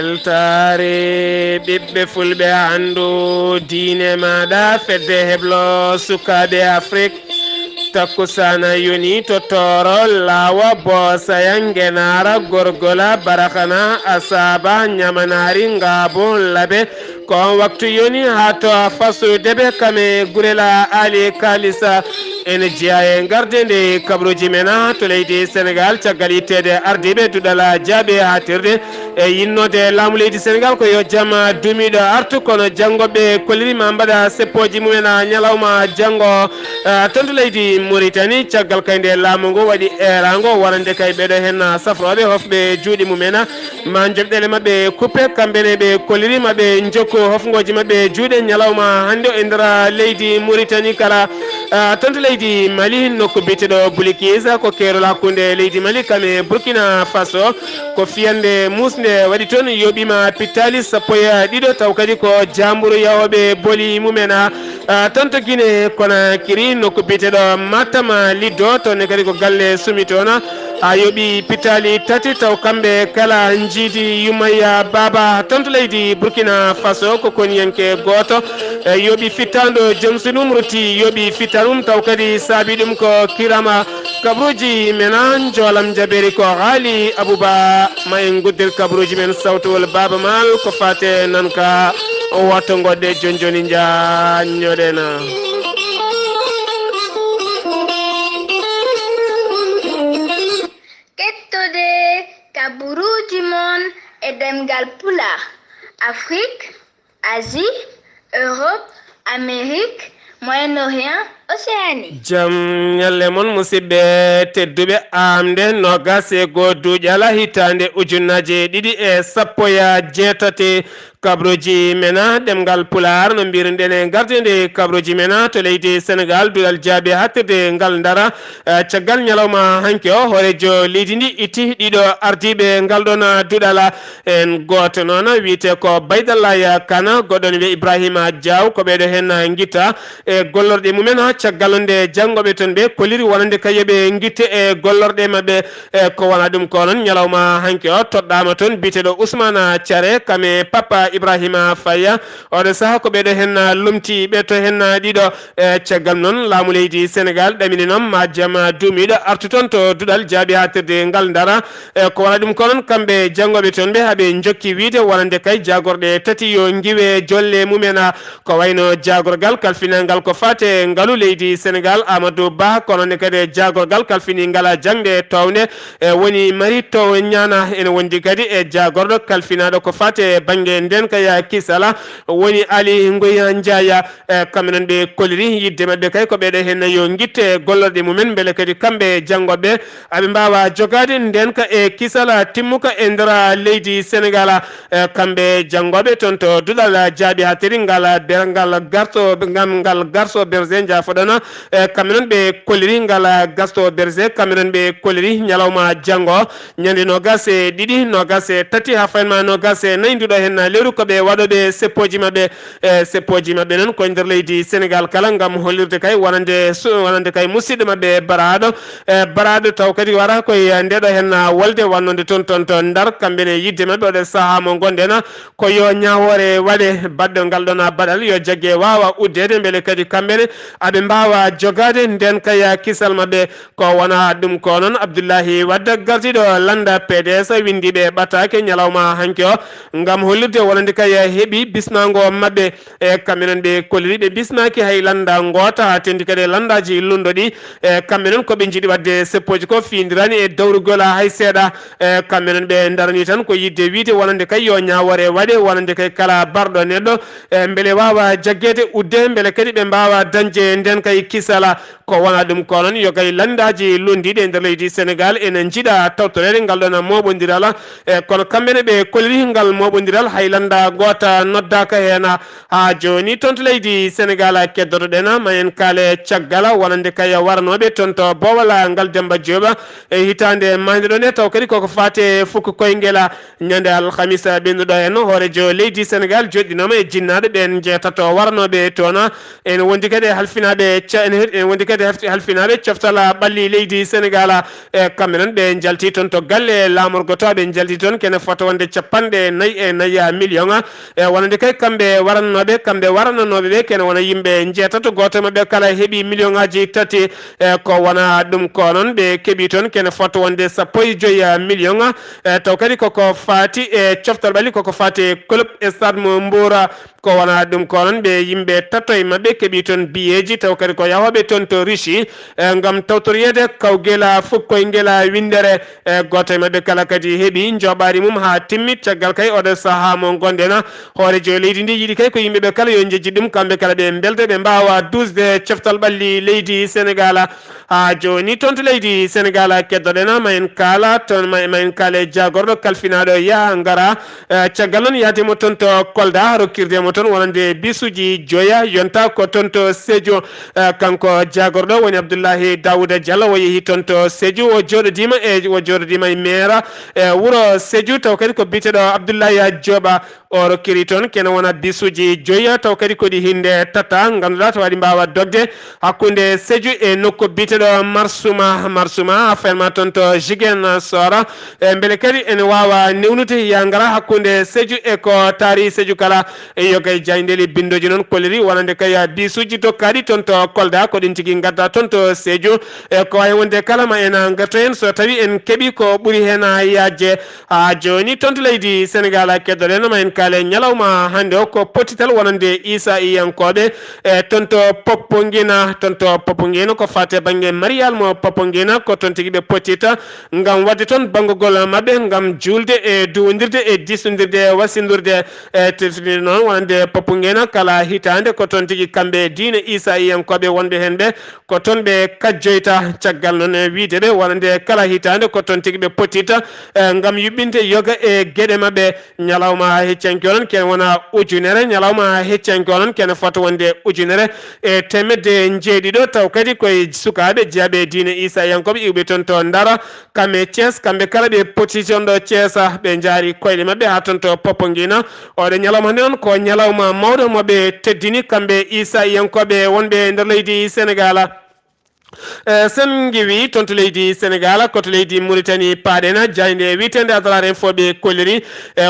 weltare ɓiɓɓe fulɓe andu diine maɗa fedde heblo sukaɓe Afrique takkusana yoni to toro lawa bosayan genara gorgola barakana asaba nyamanari ngabo labe ko waktu yoni hato faso debe kame gurela ali kalisa en jiaye gardende kabroji mena to leydi Sénégal cagalitede ardibe dudala jabe hatirde e yinnode lamu leydi Sénégal ko yo jama dumido artu kono jangobe koliri mambada seppoji mumena nyalawma jango tonto leydi Mauritanie caggal kayde lamu ngo wadi erango warande kay bedo hen safrobe hofbe juudi mumena ma jobdele mabbe coupe kambene be koliri mabbe jokko hofngoji mabbe juude nyalawma hande e ndara leydi Mauritanie kala tonto leydi Mali nokko bitedo Bulikiza ko kerola kunde leydi Mali kame Burkina Faso ko fiyande musde wadi ton yobima pitali sapoya dido taw kadi ko jamburu yawobe boli mumena tonto Guinée Conakry nokko bitedo Matama Lido to ne kadi ko galle sumitona yobi pitali tati taw kambe kala njidi Yumaya Baba tonto leydi Burkina Faso ko konyanke goto yobi fitando jomsi numruti yobi fitarum taw kadi sabidum ko kirama kabruji menan jolam jaberi ko gali abuba may ngudel kabruji men sawtol baba mal ko fate nanka o wato godde jonjoni nyoɗena kettode kaburuji mon e demgal pula Afrique, Asie, Europe, Amérique, Moyen-Orient, Océanie. Jam nyalle mon musibbe tedduɓe amde nogas e go duuƴala hitande ujunnaje ɗiɗi e sappo ya jeetate kabroji mena demgal pular no mbirnden e gardede kabroji mena to leydi Sénégal duɗal jaabi hattirde ngal dara caggal nyalawma hanke o horejo leydi ndi itti ɗiɗo ardiɓe ngal ɗon duɗala en goto noon wiyete ko Baydallah Kana goɗɗon wiye Ibrahima Diaw ko ɓeɗo hen guitta e gollorɗe mumen caggal nde jangoɓe ton ɓe koliri wonande kayeɓe guitte e gollorɗe mabɓe ko wona ɗum ko noon nyalawma hanke o toɗɗama toon biteɗo Ousmane Thiaré kame papa Ibrahima Faya oɗo saaha ko ɓeɗo hen lumti ɓe to hen ɗiɗo caggal noon laamu leydi Sénégal ɗamini noon ma jama duumiɗo artu toon to duɗal jaabi hatirde ngal dara ko wona ɗum ko noon kamɓe jangoɓe toon ɓe haaɓe jokki wiide wonande kay jagorɗe tati yo giwe jolle mumena ko wayno jagorgal kalfinangal ko fate ngalu leydi Sénégal Amadou Ba kono ne kadi jagorgal kalfini ngala jangde towne woni mari to nyana ene wondi kadi e jagorɗo kalfinaɗo ko fate banggue nden kaya kisala woni Ali Ngoya Ndiaya kamɓe ɓe koliri yidde mabɓe kay ko ɓeɗo hen yo guitte gollorɗe mumen beele kadi kamɓe jangoɓe aɓe mbawa jogade nden ka e kisala timmuka e ndera leydi Sénégal kamɓe jangoɓe toon to duɗal jaabi hatiri ngal garso berger jafoɗona kamɓe noon ɓe koliri ngal gasto berger kamɓe noon ɓe koliri nyalawma jango ñande nogas e ɗiɗi nogas e tati ha faynma nogas e nayyi nduɗo hen lewru koɓe waɗoɓe seppoji mabɓe noon koye nder leydi Sénégal kala gam hollirde kay wonande kay musidɗo mabɓe baraɗo taw kadi wara koye ndeɗo hen wolde wannode toon to Ndar kamɓene yidde mabɓe oɗo saaha mo gonɗen ko yo ñawore waɗe badɗo ngal ɗon baɗal yo jaggue wawa uddede beele kadi kamɓene aɓe mbawa jogade nden kaya kisal mabɓe ko wona ɗum ko noon Abdoullahi Wadda gardiɗo landa PDS windiɓe ɓattake nyalawma hanke o gam hollirde wonande kaya heeɓi bismago mabɓe e kamɓe noon ɓe koliri ɓe bismaki hay landa gota ha tendi kadi landaji lundoɗi e kamɓe noon koɓe jiiɗi wadde seppoji ko findirani e dawrugol hay seeɗa e kamɓe noon ɓe darani tan ko yidde wiide wonande kay yo ñawore waɗe wonande kay kala barɗo neɗɗo e beele wawa jaggede udde beele kadi ɓe mbawa dañde nden kay kisala ko wona ɗum ko noon yo kay landaji lundiɗe e nder leydi Sénégal ene jiiɗa tawtorede ngal ɗon moɓodiral e kono kamɓene ɓe koliri ngal moɓodiral hay landa gota noddaka hen ha joni toon to leydi Sénégal keddotoɗen ma en kaale caggal wonande kay waranoɓe toon to Bowal ngal Demba Diop e hitande mande ɗon e taw kadi koko fate fukko koyguel ñande alhamisa ɓennuɗo hen hoorejo leydi Sénégal joɗɗinoma e jinnaɗo ɓen jeetato waranoɓe toon ene wondi kadi halfinaɓe be wonde kadi halfinaɓe coftala ɓalli leydi Sénégal kamɓe noon ɓe jalti toon to galle lamorgo to ɓe jalti toon kene foto wonde 54 million wonande kay kamɓe warannoɓe ɓe kene wona yimɓe jeetato goto mabɓe kala heeɓi million ngaji 3 ko wona ɗum ko noon ɓe keeɓi toon kene foto wonde 15 million taw kadi koko fati coftal ɓalli koko fati club stade mo Mboura ko wona ɗum ko noon ɓe yimɓe tatto e mabɓe keeɓi toon biyeji taw kadi ko yahoɓe toon to Russie ngam tawtoriyede kawguela fof koye guela windere goto e mabɓe kala kadi heeɓi joɓari mum ha timmi caggal kay oɗo saaha mo gonɗen hoore joyo leydi ndi yiiɗi kay ko yimɓeɓe kala yo jejji ɗum kamɓe kala ɓe belde ɓe mbawa dusde coftal ɓalli leydi Sénégal ha joni toon to leydi Sénégal keddoɗen ma en kala toon ma en kaale jagorɗo kalfinaɗo ya ngara caggal noon yaademo toon to Kolda rokkirdemo toon wonande bisuji joya yonta ko toon to Sédhiou kanko jagorɗo woni Abdoullahi Daouda Diallo o yeehi toon to Sédhiou o joɗodima e maire wuuro Sédhiou taw kadi ko biteɗo Abdoullahi Dioba o rokkiri toon kene wona bisuji joya taw kadi kodi hinde tata ganduɗa to waɗi mbawa dogde hakkude Sédhiou e nokku biteɗo Marsuma affairement toon to Ziguinchor beele kadi ene wawa newnude ya ngara hakkude Sédhiou e ko taari Sédhiou kala yogay jayndeli bindoji noon kolliri wonande kay bisuji dokkaɗi toon to Kolda ko ɗin tigui gadda toon to Sédhiou ko wawi wonde kala ma en garto hen so tawi en keeɓi ko ɓuuri hen yajje ha joni toon to leydi Sénégal keddoɗen ma en kaale ñalawma hande o ko potital wonande Issa Iyankoɓe toon to Popenguine ko fate banggue marial mo Popenguine ko toon tigui ɓe potita ngam wadde toon banggugol mabɓe ngam julde e duwodirde e dissodirde wasindurde tefsiri noon wonande Popenguine kala hitande ko toon tigui kamɓe diine Issa Iyankoɓe wonɓe hen ɓe ko toon ɓe kajjoyta caggal noon wideɓe wonande kala hitande ko toon tigui ɓe potita ngam yuɓɓinde yoga e gueɗe mabɓe ñalawma heccanki onon kene wona ujunere ñalawma heccanki onon kene fota wonde ujunere e temedde jeeɗiɗo taw kadi koye sukaɓe jeeyaɓe diine Issa Iyankoɓe iwɓe toon to Ndara kamɓe Thiés kamɓe kala ɓe poti toon ɗo Thiés ɓe jaari koyɗe mabɓe ha toon to Popenguine oɗo ñalawma hande on ko ñalawma mawɗo moɓe teddini kamɓe Issa Iyankoɓe wonɓe nder leydi Sénégal sen giwi toon to leydi Sénégal koto leydi Mauritanie paaɗena jayde witende Adrar Info ɓe kolliri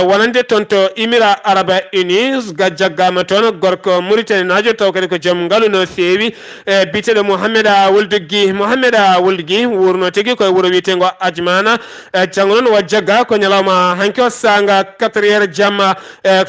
wonande toon to Émirats Arabes Unis ga jaggama toon gorko Mauritanie najo taw kadi ko joom ngaalu no feewi biteɗo Mohamed Wuldigui wurno tigui koye wuuro witego Adjumana janggo noon wa jagga ko ñalawma hanki o sanga 4h jamma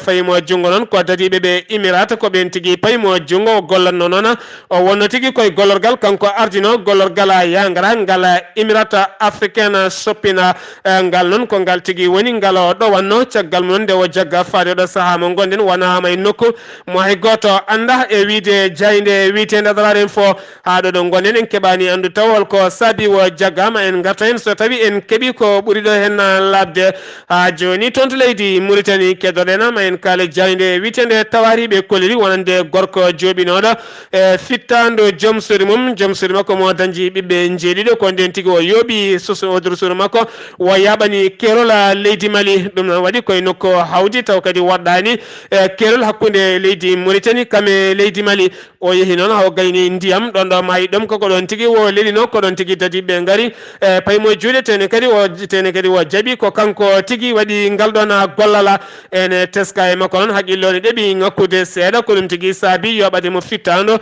fayimo junggo noon ko dadiɓe ɓe Émirats ko ɓen tigui payimo junggo o gollatno noon o wonno tigui koye gollorgal kanko ardino gollorgal yangara ngal Émirats africaine soppina ngal noon ko ngal tigui woni ngal ɗowanno caggal mum nde o jagga faade ɗo saaha mo gonɗen wonama e nokku mo hay goto anda e wiide jayde wiitede Adrar Info ha ɗo gonɗen en keɓani andu taw holko saabi o jaggama en garta hen so tawi en keeɓi ko ɓuuri ɗo hen labde ha joni toon to leydi Mauritanie keddoɗen ma en kaale jayde wiitede Tawariɓe kolliri wonande gorko joɓinoɗo e fittando joom sori makko mo dañji ɓiɓɓe jeeɗiɗo ko nden tigui o yooɓi odor suuru makko o yaɓani kerola leydi Mali ɗum noon waɗi koye nokku hawdi taw kadi woɗɗani kerol hakkude leydi Mauritanie kame leydi Mali o yeehi noon haw gayni ndiyam ɗon ɗo maayi ɗom koko ɗon tigui o lelino ko ɗon tigui dadiɓe gaari paymo juuɗe tene kadi o jaaɓi ko kanko tigui waɗi ngal ɗon gollala ene teska e makko noon haqqillone ɗeeɓi ngakkude seeɗa ko ɗum tigui saabi yoɓademo fittando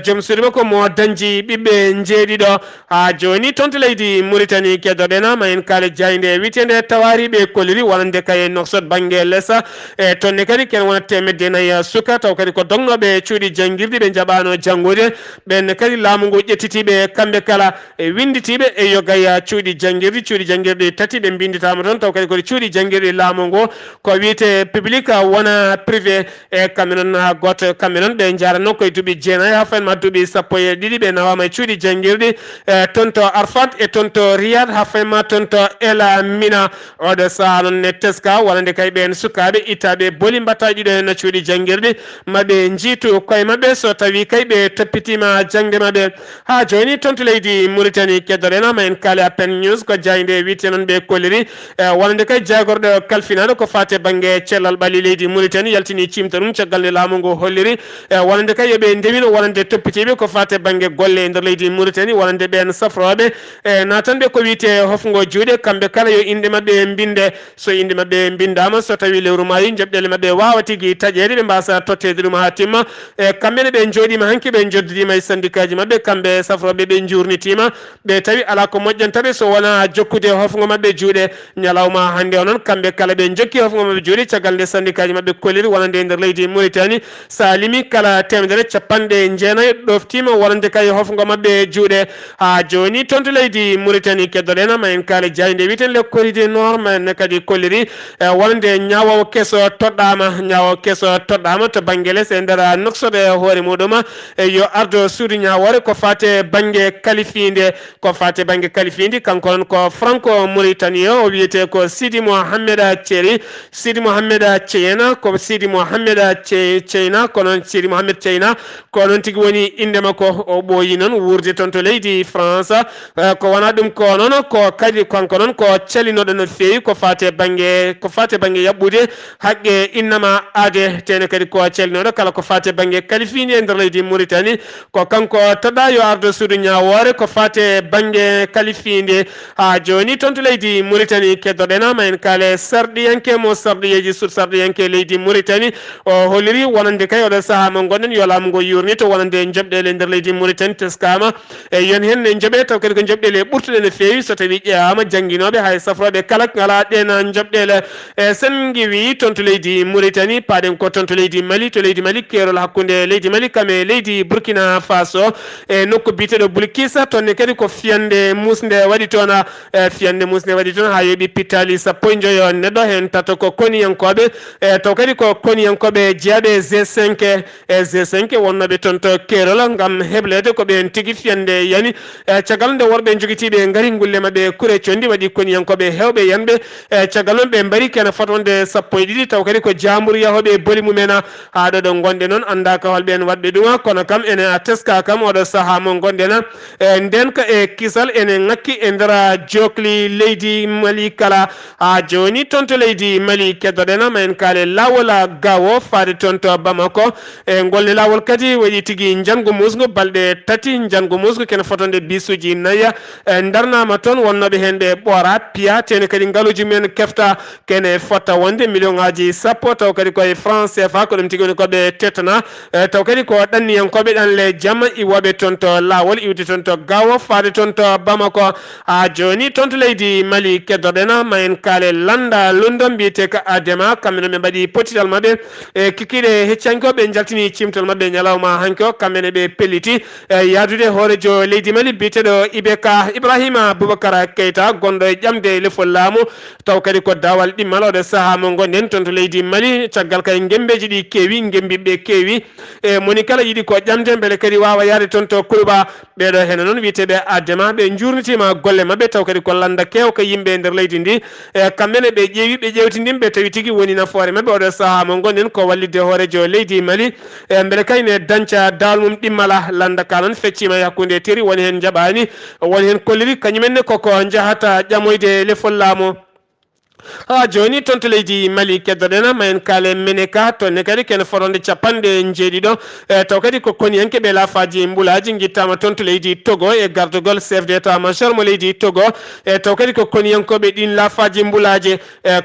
joom suudu makko mo dañji ɓiɓɓe jeeɗiɗo ha joni toon to leydi Mauritanie keddoɗen ma en kaale jayde witede Tawariɓe kolliri wonande kaye noksot banggue lessa e tonne kadi ken wona temedde nayyi suka taw kadi ko dognoɓe cuuɗi janguirɗi ɓe jaɓano janggude ɓenne kadi laamu ngu ƴettitiɓe kamɓe kala e winditiɓe e yogay cuuɗi janguirɗi tati ɓe binditama toon taw kadi koɗe cuuɗi janguirɗi laamu ngu ko wiite public wona privé e kamɓe noon goto kamɓe noon ɓe jarano koye duuɓi jeenayyi ha fayenma duuɓi sappo e ɗiɗi ɓe nawama e cuuɗi jangirde tonto Arfat e tonto Riyad ha fayma tonto Ela Mina oɗo saha non ne teska walande kay ɓen sukaɓe itaɓe boli mbattaji ɗo no cuuɗi jangirde maɓe jiitu koye maɓɓe so tawi kay ɓe toppitima jangde maɓɓe ha joni tonto leydi Mauritanie keddoɗenama en kaali a pen news ko jayde witte noon ɓe kolliri walande kay jagorɗo kalfinaɗo ko fate banggue cellal ɓalli leydi Mauritanie yaltini cimta ɗum caggal nde laamu ngu holliri walande kay yoɓe ndewino walande toppitiɓe ko fate banggue golle e nder leydi Mauritanie walande ɓen safroɓe natanɓe ko wiite hofgo juuɗe kamɓe kala yo inde mabɓe binde so inde mabɓe bindama so tawi lewru mayi jabɗele mabɓe wawa tigui taƴede ɓe mbasa tottede ɗum ha timma kamɓene ɓe joɗima hanki ɓe joddidima e syndicat ji mabɓe kamɓe safroɓe ɓe jurnitima ɓe tawi ala ko moƴƴantaɓe so wona jokkude hofgo mabɓe juuɗe ñalawma hande o noon kamɓe kala ɓe jokki hofgo mabɓe juuɗe caggal nde syndicat ji mabɓe kolliri wonande e nder leydi Mauritanie sa limi kala temedere capanɗe jeenayyi ɗoftima wonande kay hofgo mabɓe juuɗe ha joni tonto leydi Mauritanie keddoɗena ma en kaali jayde witen le corridor nord ma en kadi kolliri wonande ñawowo kesso toɗɗama to banggue less e nder noksode hoore muɗum yo ardo suudu ñawore ko fate banggue kalifinde kanko non ko franco Mauritanie o wiyete ko Sidi Mohamed Ceyna ko Sidi Mohamed Ceyna kono Sidi Mohamed Ceyna ko non tigi woni inde makko o ɓooyi noon wurde toon to leydi France ko wona ɗum ko noon ko kadi kanko noon ko calinoɗo no feewi ko fate banggue yaɓɓude haqqe innama aade tene kadi ko calinoɗo kala ko fate banggue kalifinde e nder leydi Mauritanie ko kanko toɗɗa yo ardo suudu ñawore ko fate banggue kalifinde ha joni toon to leydi Mauritanie keddoɗena ma en kaale sarɗiyanke mo sarɗiyeji sur sarɗiyanke leydi Mauritanie o holliri wonande kay oɗo saaha mo gonɗen yo laamu ngo yurni to wonande joɓɗele nder leydi Mauritanie teskama e yon hen ne joɓe taw kadi ko joɓɗele ɓurtuɗe no feewi so tawi ƴeewama jangguinoɓe hay safroɓe kala ngala ɗen joɓɗele sen giwi toon to leydi Mauritanie paɗen ko toon to leydi Mali keerol hakkude leydi Mali kame leydi Burkina Faso e nokku biteɗo Bulkisa tonne kadi ko fiyande musde waɗi toon ha yooɓi pittali sappo e joyo neɗɗo hen tato ko koniyankoɓe taw kadi ko koniyankoɓe jeeyaɓe G5 wonnoɓe toon to keerol gam heblede ko ɓen tigui fiyande yani caggal nde worɓe joguitiɓe gaari gulle mabɓe kuure condi waɗi koniyankoɓe hewɓe yanɓe caggal noon ɓe mbari kene fotonde sappo e ɗiɗi taw kadi ko jambour yahoɓe boli mumen ha ɗo ɗo gonɗe noon andaka holɓen wadɓe ɗum kono kam ene a teska kam oɗo saaha mo gonɗen nden ka e kisal ene ngakki e nder jokli leydi Mali kala ha joni toon to leydi Mali keddoɗena ma en kaale lawol gawo faade toon to Bamako e golne lawol kadi waɗi tigui jangu musgo balɗe tati jangu musgo kene fotonde bisuji nayya darnama toon wonnoɓe hen ɓe ɓoora piya tene kadi ngaaluji men kefta kene fotta wonde million ngaji sappo taw kadi koye franc CFA ko ɗum tigui woni koɓe tetana taw kadi ko ɗanniyankoɓe ɗanle jamma iwoɓe toon to lawol iwde toon to gawo faade toon to Bamako ha joni toon to leydi Mali keddoɗena ma en kaale landa lundon mbiyete ka adema kamɓe ɓe mbaɗi potital mabɓe e kikiɗe heccankoɓe jaltini cimtol mabɓe ñalawma hanki o kamɓene ɓe pelliti yaadude hoorejo leydi Mali mbiteɗo Ibrahima Boubacar Keita gonɗo e ƴamde lefol laamu taw kadi ko dawal ɗimmal oɗo saaha mo gonɗen toon to leydi Mali caggal kay gembeji ɗi keewi gembiɓe keewi e moni kala yiiɗi ko ƴamde beele kadi wawa yaade toon to Kuluɓa ɓeɗo hen noon wiyeteɓe adema ɓe jurnitima golle mabɓe taw kadi ko landa kewka yimɓe nder leydi ndi kamɓene ɓe ƴeewi ɓe ƴewtidin ɓe tawi tigui woni nafoore mabɓe oɗo saaha mo gonɗen ko wallidde hoorejo leydi Mali beele kayne danca dawal mum ɗimmala landa ka noon feccima e hakkude teri woni hen jaɓani woni hen kolliri kañumenne koko jahata ƴamoyde lefol laamu ha joni toon to leydi Mali keddoɗena ma en kaale Meneka tonne kadi kene fotonde capanɗe jeeɗiɗo taw kadi ko koniyanke ɓe laafaji mbulaji guittama toon to leydi Togo e gardugol chef d' état major mo leydi Togo e taw kadi ko koniyankoɓe ɗin laafaji mbulaji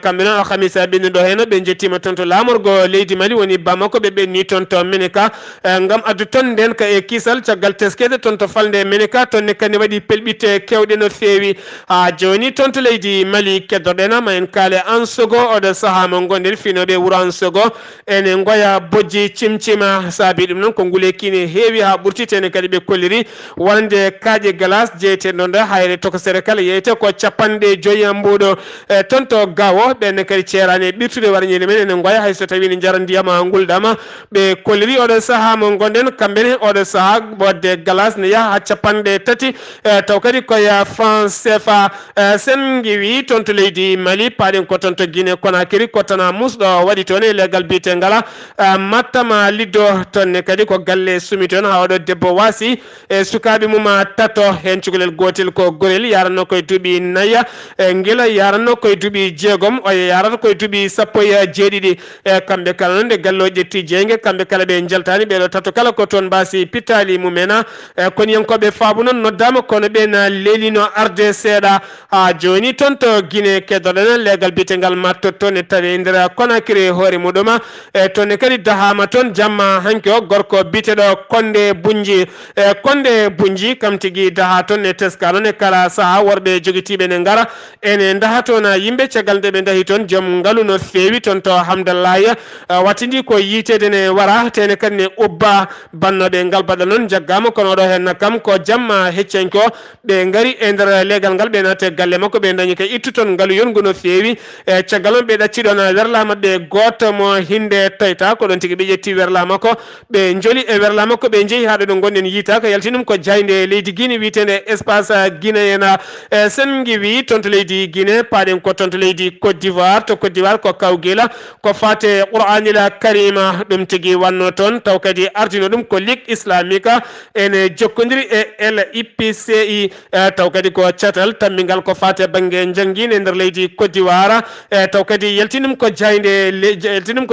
kamɓe noon alhamisa ɓenni ɗo hen ɓe jettima toon to lamorgo leydi Mali woni Bamako ɓe ɓenni toon to Meneka gam addu toon nden ka e kisal caggal teskede toon to falde Meneka tonne kadi waɗi pelɓitte kewɗe no feewi ha joni toon to leydi Mali keddoɗena ma en enen kale ansogo oɗo saha mo gonden finoɓe wuro ansogo ene goya bojji cimcima saabi ɗum noon ko ngule kine heewi ha ɓurtitene kadi ɓe kolliri wonde kaaƴe glace jeeteɗo nde hayre tokosere kala yeyte ko capanɗe joyi mbuɗo toon to gawo ɓenne kadi ceerani ɓirtude warñede men ene goya hayso tawi ne jara ndiyama gulɗama ɓe kolliri oɗo saaha mo gonden kamɓene oɗo saaha wadde glace ne yaha ha capanɗe tati taw kadi koye France CFA sen giwi toon to leydi Mali paɗen ko toon to Guinée Conakry ko tana musɗo waɗi toon e leggal biyete ngala mattama liddo tonne kadi ko galle sumi toon ha oɗo debbo wasi e sukaɓe mum tato hen cukalel gotel ko gorel yaranno koye duuɓi nayya guila yaranno koye duuɓi jeegom o yarata koye duuɓi sappo e jeeɗiɗi kamɓe kala noon nde gallo ƴetti jeygue kamɓe kala ɓe jaltani ɓeɗo tato kala ko toon mbasi pittali mumena kono yankoɓe faabu noon noddama kono ɓen leelino arde seeɗa ha joni toon to Guinée keddoɗen legal bitegal mattoto ne tawi nder Conakry hoore muɗuma toon kadi dahama toon jamma hanki o gorko biteɗo konde bunji kam tigui daha toon e teskalo ne kala saaha worɓe joguitiɓe ne gara ene daha toon yimɓe caggal nde ɓe dahi toon joom ngaalu no fewi toon to hamdallahi wattidi ko yitede ne wara tene kadi ne ubba bannoɓe ngal baɗa noon jaggama kono oɗo hen kam ko jamma heccenko ɓe gari e nder legal ngal ɓe naate galle makko ɓe dañi kay ittu toon ngaalu yongu no fewi e caggal on ɓe ɗacciɗon werla mabɓe goto mo hinde toyta ko ɗon tigui ɓe ƴetti werla makko ɓe joli e werla makko ɓe jeehi haɗo ɗo gonɗen yiita ko yaltinum ko jayde leydi Guinée witende espace guinéen sen giwi toon to leydi Guinée paɗen ko toon to leydi Côte d'Ivoire to Côte d'Ivoire ko kawguila ko fate Qur'anil Karima ɗum tigui wanno toon taw kadi ardino ɗum ko Ligue islamique ene jokkodiri e LIPCI taw kadi ko catal tammingal ko fate banggue jangguine nder leydi Côte d'Ivoire taw kadi yaltinum ko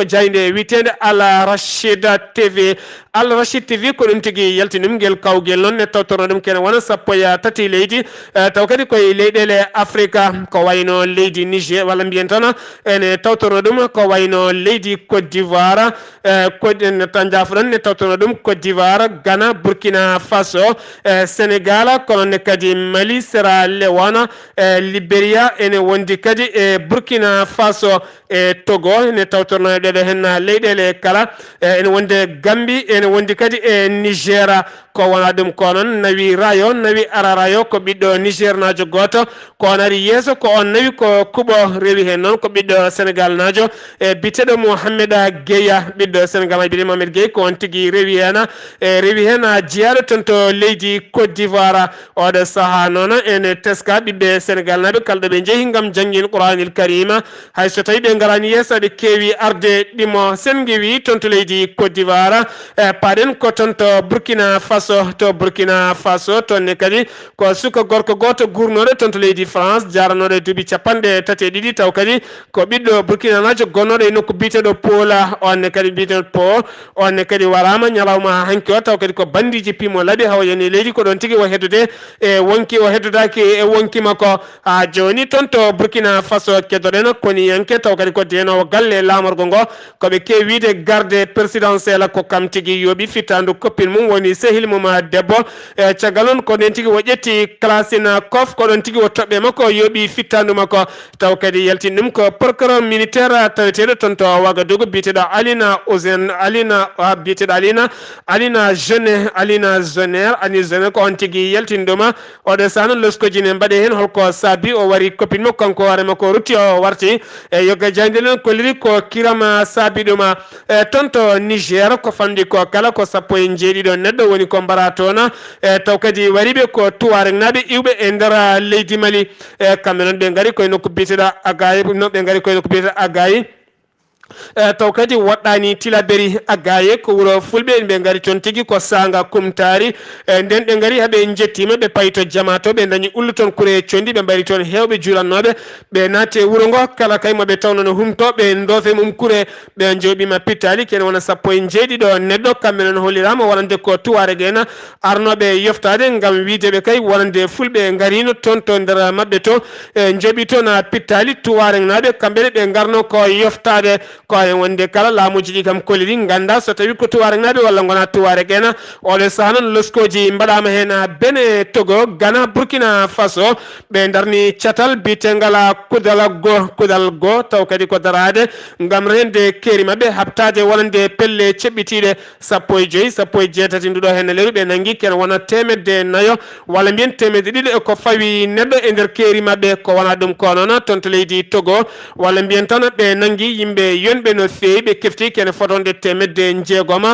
jayde witende Al Rashid TV Al Rashid TV ko ɗum tigui yaltinum guel kawguel noon ne tawtorno ɗum kene wona sappo e tati leydi taw kadi koye leyɗele Afrique ko wayno leydi Niger walla mbiyen tan ene tawtorno ɗum ko wayno leydi Côte d'Ivoire tan jafuɗon ne tawtorno ɗum Côte d'Ivoire Ghana Burkina Faso Sénégal kono ne kadi Mali Sierra Leone Libéria ene wondi kadi e Burkina Faso e Togo ne tawtorno ɗeɗo hen leyɗele kala ene wonde Gambie ene wondi kadi e Niger ko wona ɗum ko noon nawi rayo nawi ara rayo ko ɓiɗɗo Niger najo goto ko on ari yeeso ko on nawi ko kuɓo rewi hen noon ko ɓiɗɗo Sénégal najo e biteɗo Mouhamed Gueya ɓiɗɗo Sénégal ma biɗe Mohamed Gueye ko on tigui rewi hen jeeyaɗo toon to leydi Côte d'Ivoire oɗo saaha noon ene teska ɓiɓɓe Sénégal naɓe kalɗo ɓe jeehi gam jangguin Qur'anil Karima hayso tawi ɓe garani yeeso ɓe kewi arde ɗimo sen gewi toon to leydi Côte d'Ivoire paɗen ko toon to Burkina Faso toon ne kadi ko suka gorko goto gurnoɗo toon to leydi France jaranoɗo duuɓi capanɗe tati e ɗiɗi taw kadi ko ɓiɗɗo Burkina najo gonnoɗo e nokku biteɗo Pola on ne kadi biteɗo Po on ne kadi warama ñalawma hanki o taw kadi ko bandiji pimo laaɓi hawyani leydi ko ɗon tigui o heddude e wonki o heddudaki e wonki makko ha joni toon to Burkina Faso keddoɗen koni yanke taw kadi ko denowo galle lamorgo ngo koɓe kewi wiide garde présidentiel ko kam tigui yooɓi fittandu koppin mum woni sehil mum debbo e caggal on ko ɗen tigui o ƴetti Classina Kof ko ɗon tigui o toɓɓe makko yooɓi fittandu makko taw kadi yaltin ɗum ko procureur militaire taweteɗo toon to Ouagadougou biteɗo Alina Jeune ko on tigui yaltin ɗuma oɗo sano loskojine mbaɗe hen holko saabi o wari copine makko kanko hoore makko rutti o warti e yogga jayndelen kolliri ko kirama saabi ɗuma toon to Niger ko famdi ko kala ko sappo e jeeɗiɗo neɗɗo woni ko mbara toon taw kadi wariɓe ko Touareg naɓe iwɓe e nder leydi Mali kamɓe noon ɓe gari koye nokku biteɗo Agayi taw kadi woɗɗani Tilaberi Agaye ko wuro fulɓe ɓe gari toon tigui ko Sanga Kumtari nden ɓe gari haaɓe jettima ɓe payi to jama to ɓe dañi ullu toon Kouré Condi ɓe mbari toon hewɓe juulannoɓe ɓe natte wuuro ngo kala kay moɓe tawno no humto ɓe doofe mum Kouré ɓe joɓima pittali kene wona sappo e jeeɗiɗo neɗɗo kamɓe noon hollirama wonande ko Touareg en arnoɓe yoftade gam wideɓe kay wonande fulɓe garino toon to nder mabɓe to joɓi toon pittali Touareg naɓe kamɓene ɓe garno ko yoftade ko en wonde kala laamuji ɗi kam koliri ganda so tawi ko tuware naɓe walla gona tuware kena ole sahanan loskoji mbaɗama hen bene Togo Ghana Burkina Faso ɓe darni catal bitengala kudal go taw kadi ko darade ngam rende keri mabɓe habtade wonande pelle ceɓɓitiɗe 15 17 nduɗo hen leru ɓe nangi ken wona temedde nayo walla mbiyen temedde ɗiɗi ko fawi neɗɗo e nder keri mabɓe ko wona ɗum ko noon toon to leydi Togo walla mbiyen tan ɓe nangi yimɓe yonɓe no fewi ɓe kefti kene fotonde temedde jeegom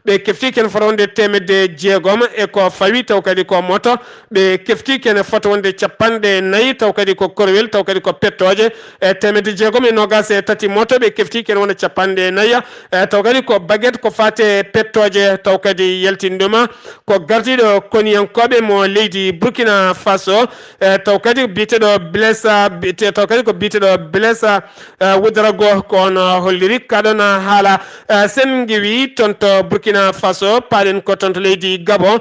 ɓe kefti kene fotonde temedde jeegom e ko fawi taw kadi ko moto ɓe kefti kene fotonde capanɗe nayyi taw kadi ko korwel taw kadi ko pettoje e temedde jeegom e nogas e tati moto ɓe kefti kene wona capanɗe nayya taw kadi ko baguette ko fate pettoje taw kadi yaltinduma ko gardiɗo koniyankoɓe mo leydi Burkina Faso taw kadi biteɗo blessa taw kadi ko biteɗo blessa Ouedraogo ko on holliri kaɗon haala sen giwi toon to Burkina Faso paɗen ko toon to leydi Gabon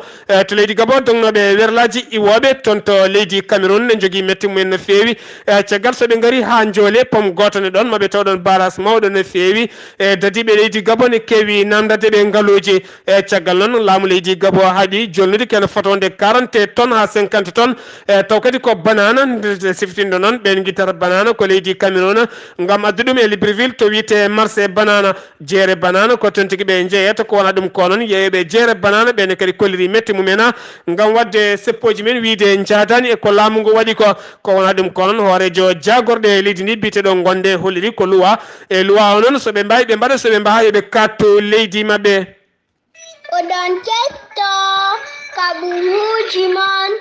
to leydi Gabon dongnoɓe werlaji iwoɓe toon to leydi Cameroun ne jogui metti mumen no fewi caggal soɓe gaari ha joole pom gotone ɗon maɓe tawɗon baras mawɗo no fewi e dadiɓe leydi Gabon ne kewi namdade ɓe ngaaluji e caggal noon laamu leydi Gabon haaɗi jolnude kene fotonde 40 tonnes ha 50 tonnes taw kadi ko banana siftindo noon ɓen guittata banana ko leydi Cameroun ngam addu ɗum e Libreville to wiyete marché banana jeere banana ko toon tigui ɓe jeeyata ko wona ɗum ko noon yeeyoɓe jeere banana ɓene kadi kolliri metti mumena ngam wadde seppoji men wiide jadani e ko laamu ngu waɗi ko wona ɗum ko noon hoorejo jagorɗe leydi ndi biteɗo gonde holliri ko luwa e luwa o noon soɓe mbawi ɓe mbaɗa soɓe mbaha yoɓe katto leydi mabɓe oɗon ketto kaɓuruji mon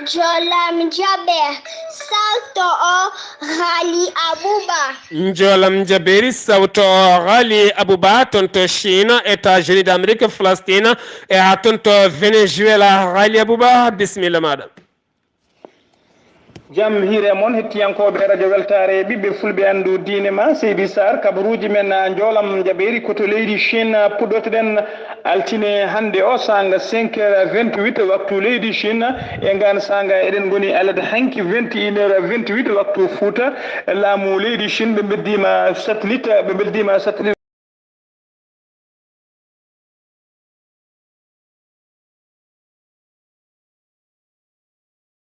jolam jaber sawto o Ghali Abouba jolam jaberi sawto o Ghali Abouba toon to Chine États-Unis d'Amérique Palestine e ha toon to Venezuela Ghali Abouba bisimilla maɗa jam hiire moon hettiyankoɓe radio weltare ɓiɓɓe fulɓe andu diine ma Seydi Sarr kabaruji men joolam jaɓeri koto leydi Chine puɗɗotoɗen altine hande o sanga 5h28 waktu leydi Chine e ngan sanga eɗen goni alade hanki 21h28 waktu Fouta laamu leydi Chine ɓe beddima satellite